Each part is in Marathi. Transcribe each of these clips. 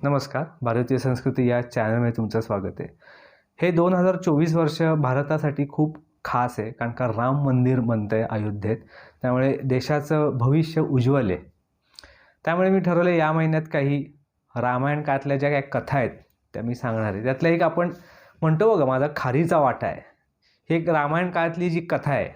नमस्कार. भारतीय संस्कृती या चॅनलमध्ये तुमचं स्वागत आहे. हे 2024 वर्ष भारतासाठी खूप खास आहे, कारण का राम मंदिर बनतं आहे अयोध्येत. त्यामुळे देशाचं भविष्य उज्ज्वल आहे. त्यामुळे मी ठरवलं या महिन्यात काही रामायण काळातल्या ज्या काही कथा आहेत त्या मी सांगणार आहे. त्यातल्या एक आपण म्हणतो बघा, माझा खारीचा वाटा आहे. ही एक रामायण काळातली जी कथा आहे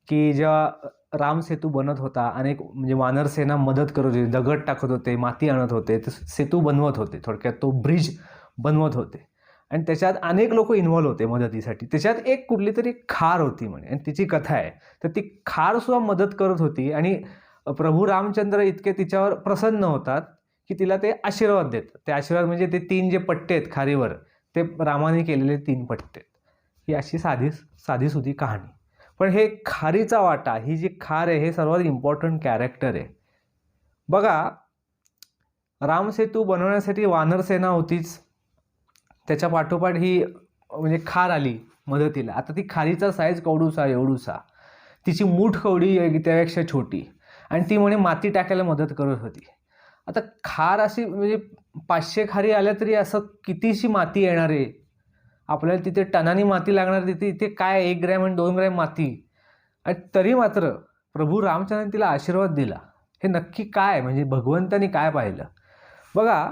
की जेव्हा राम सेतू बनत होता, अनेक म्हणजे वानर सेना मदत करत होते, दगड टाकत होते, माती आणत होते, तर सेतू बनवत होते, थोडक्यात तो ब्रिज बनवत होते. आणि त्याच्यात अनेक लोक इन्व्हॉल्व होते मदतीसाठी. त्याच्यात एक कुठली तरी खार होती म्हणे, आणि तिची कथा आहे. तर ती खारसुद्धा मदत करत होती, आणि प्रभू रामचंद्र इतके तिच्यावर प्रसन्न होतात की तिला ते आशीर्वाद देतात. ते आशीर्वाद म्हणजे ते 3 जे पट्टे आहेत खारीवर, ते रामाने केलेले 3 पट्टे. ही अशी साधीसुधी कहाणी. पण हे खारीचा वाटा, ही जी खार आहे, हे सर्वात इम्पॉर्टंट कॅरेक्टर आहे. बघा, रामसेतू बनवण्यासाठी वानरसेना होतीच, त्याच्या पाठोपाठ ही म्हणजे खार आली मदतीला. आता ती खारीचा साईज कवडूसा एवढूसा, तिची मूठ कवडी त्यापेक्षा छोटी, आणि ती म्हणे माती टाकायला मदत करत होती. आता खार अशी म्हणजे 500 खारी आल्या तरी असं कितीशी माती येणार आहे आपल्याला, तिथे टनानी माती लागणार. तिथे इथे काय 1 ग्रॅम आणि 2 ग्रॅम माती, आणि तरी मात्र प्रभू रामचंद्रांनी तिला आशीर्वाद दिला. हे नक्की काय, म्हणजे भगवंतानी काय पाहिलं? बघा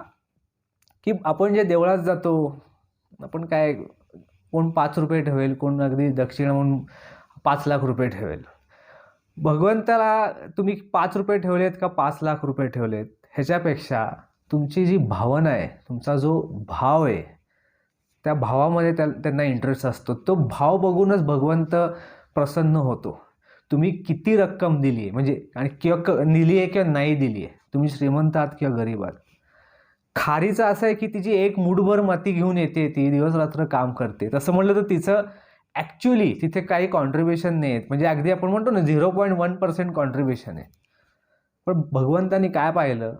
की आपण जे देवळात जातो, आपण काय, कोण 5 रुपये ठेवेल, कोण अगदी दक्षिणा म्हणून 5 लाख रुपये ठेवेल. भगवंताला तुम्ही 5 रुपये ठेवलेत का 5 लाख रुपये ठेवलेत, ह्याच्यापेक्षा तुमची जी भावना आहे, तुमचा जो भाव आहे, त्या भावामध्ये त्यांना इंटरेस्ट असतो. तो भाव बघूनच भगवंत प्रसन्न होतो. तुम्ही किती रक्कम दिली आहे, म्हणजे आणि किंवा दिली आहे किंवा नाही दिली आहे, तुम्ही श्रीमंत आहात किंवा गरीब आहात. खारीचं असं आहे की तिची एक मूठभर माती घेऊन येते, ती दिवस रात्र काम करते. तसं म्हटलं तर तिचं ॲक्च्युली तिथे काही कॉन्ट्रीब्युशन नाही आहेत, म्हणजे अगदी आपण म्हणतो ना 0.1% कॉन्ट्रीब्युशन आहे. पण भगवंतानी काय पाहिलं?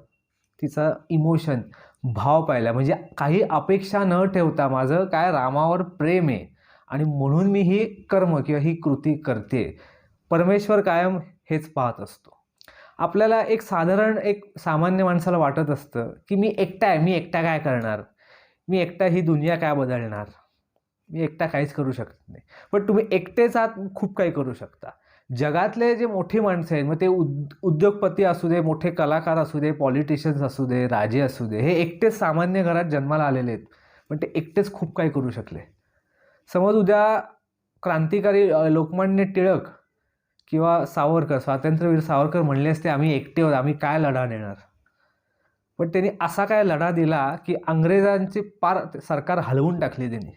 तिचा इमोशन, भाव पाहिला. म्हणजे काही अपेक्षा न ठेवता माझं काय रामावर प्रेम आहे, आणि म्हणून मी ही कर्म किंवा ही कृती करते. परमेश्वर कायम हेच पाहत असतो. आपल्याला एक सामान्य माणसाला वाटत असतं की मी एकटा आहे, मी एकटा काय करणार, मी एकटा ही दुनिया काय बदलणार, मी एकटा काहीच करू शकत नाही. पण तुम्ही एकटेच आहात, खूप काही करू शकता. जगातले जे मोठी माणसं आहेत, मग ते उद्योगपती असू दे, मोठे कलाकार असू दे, पॉलिटिशियन्स असू दे, राजे असू दे, हे एकटेच सामान्य घरात जन्माला आलेले आहेत, पण ते एकटेच खूप काही करू शकले. समज उद्या क्रांतिकारी लोकमान्य टिळक किंवा सावरकर, स्वातंत्र्यवीर सावरकर म्हणले असते आम्ही एकटे आहोत, आम्ही काय लढा देणार. पण त्यांनी असा काय लढा दिला की इंग्रजांची पार सरकार हलवून टाकली. त्यांनी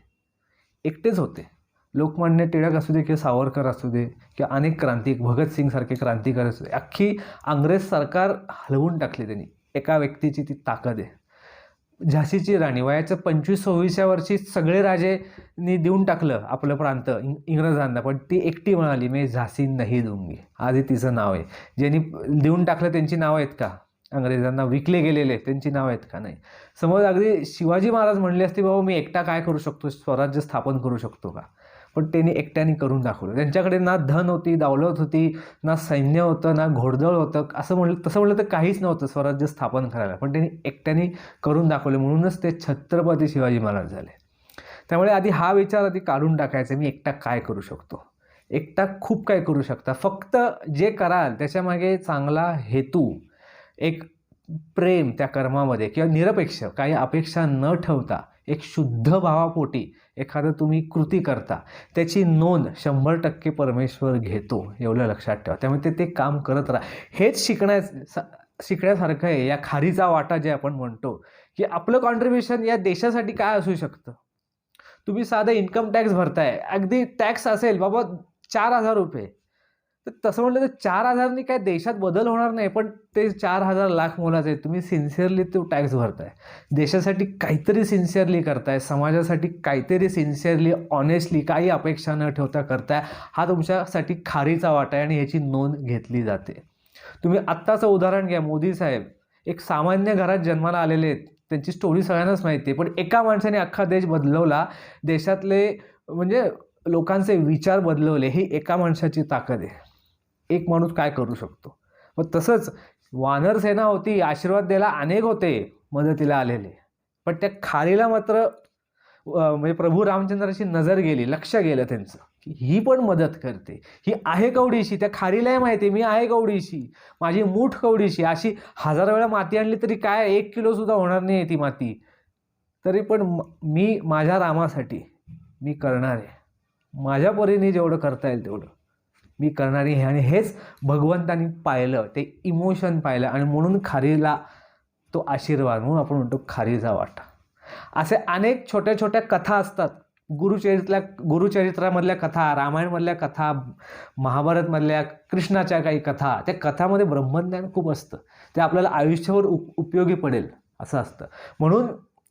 एकटेच होते. लोकमान्य टिळक असू दे किंवा सावरकर असू दे किंवा अनेक भगतसिंगसारखे क्रांतिकारी असू दे, अख्खी इंग्रज सरकार हलवून टाकली त्यांनी. एका व्यक्तीची ती ताकद आहे. झाशीची राणी वयाच्या 25-26व्या वर्षी सगळे राजेंनी देऊन टाकलं आपलं प्रांत इंग्रजांना, पण ती एकटी म्हणाली मी झाशी नाही दूंगी. आजही तिचं नाव आहे. ज्यांनी देऊन टाकलं त्यांची नावं आहेत का? इंग्रजांना विकले गेलेले त्यांची नावं आहेत का? नाही. समज अगदी शिवाजी महाराज म्हणले असते बाबा मी एकटा काय करू शकतो, स्वराज्य स्थापन करू शकतो का? पण त्यांनी एकट्याने करून दाखवलं. त्यांच्याकडे ना धन होती, दौलत होती, ना सैन्य होतं, ना घोडदळ होतं. तसं म्हणलं तर काहीच नव्हतं स्वराज्य स्थापन करायला, पण त्यांनी एकट्याने करून दाखवले. म्हणूनच ते छत्रपती शिवाजी महाराज झाले. त्यामुळे आधी हा विचार काढून टाकायचा, मी एकटा काय करू शकतो. एकटा खूप काय करू शकता. फक्त जे कराल त्याच्यामागे चांगला हेतू, एक प्रेम त्या कर्मामध्ये, किंवा निरपेक्ष काही अपेक्षा न ठेवता एक शुद्ध भावापोटी एखादं तुम्ही कृती करता, त्याची नोंद 100% परमेश्वर घेतो, एवढं लक्षात ठेवा. त्यामुळे ते काम करत राहा. हेच शिकण्यासारखं आहे. या खारीचा वाटा जे आपण म्हणतो की आपलं कॉन्ट्रीब्युशन या देशासाठी काय असू शकतं. तुम्ही साधं इन्कम टॅक्स भरताय, अगदी टॅक्स असेल बाबा 4,000 रुपये, तर तसं म्हटलं तर 4,000नी काय देशात बदल होणार नाही, पण ते 4,000 लाख मोलाचे आहेत. तुम्ही सिन्सिअरली तो टॅक्स भरताय, देशासाठी काहीतरी सिन्सिअरली करताय, समाजासाठी काहीतरी सिन्सिअरली ऑनेस्टली काही अपेक्षा न ठेवता करताय. हा तुमच्यासाठी खारीचा वाटा आहे, आणि याची नोंद घेतली जाते. तुम्ही आत्ताचं उदाहरण घ्या. मोदी साहेब एक सामान्य घरात जन्माला आलेले आहेत, त्यांची स्टोरी सगळ्यांनाच माहिती आहे, पण एका माणसाने अख्खा देश बदलवला. देशातले म्हणजे लोकांचे विचार बदलवले. ही एका माणसाची ताकद आहे. एक माणूस काय करू शकतो. मग तसंच वानर सेना होती, आशीर्वाद द्यायला अनेक होते, मदतीला आलेले, पण त्या खारीला मात्र म्हणजे प्रभू रामचंद्राची नजर गेली, लक्ष गेलं त्यांचं की ही पण मदत करते, ही आहे कवडीशी. त्या खारीलाही माहिती आहे मी आहे कवडीशी, माझी मूठ कवडीशी. अशी 1000 वेळा माती आणली तरी काय 1 किलो सुद्धा होणार नाही ती माती, तरी पण मी माझ्या रामासाठी मी करणार आहे, माझ्या परीने जेवढं करता येईल तेवढं मी करणार आहे. आणि हेच भगवंतानी पाहिलं, ते इमोशन पाहिलं, आणि म्हणून खारीला तो आशीर्वाद, म्हणून आपण म्हणतो खारीचा वाटा. असे अनेक छोट्या छोट्या कथा असतात गुरुचरित्रामधल्या कथा, रामायणमधल्या कथा, महाभारतमधल्या कृष्णाच्या काही कथा. त्या कथामध्ये ब्रह्मज्ञान खूप असतं, ते आपल्याला आयुष्यावर उपयोगी पडेल असं असतं. म्हणून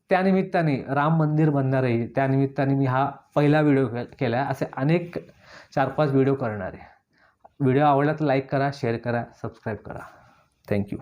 त्यानिमित्ताने राम मंदिर बनणार आहे, त्यानिमित्ताने मी हा पहिला व्हिडिओ केला आहे. असे अनेक 4-5 व्हिडिओ करणार आहे. व्हिडिओ आवडला तर लाईक करा, शेअर करा, सबस्क्राईब करा. थँक्यू.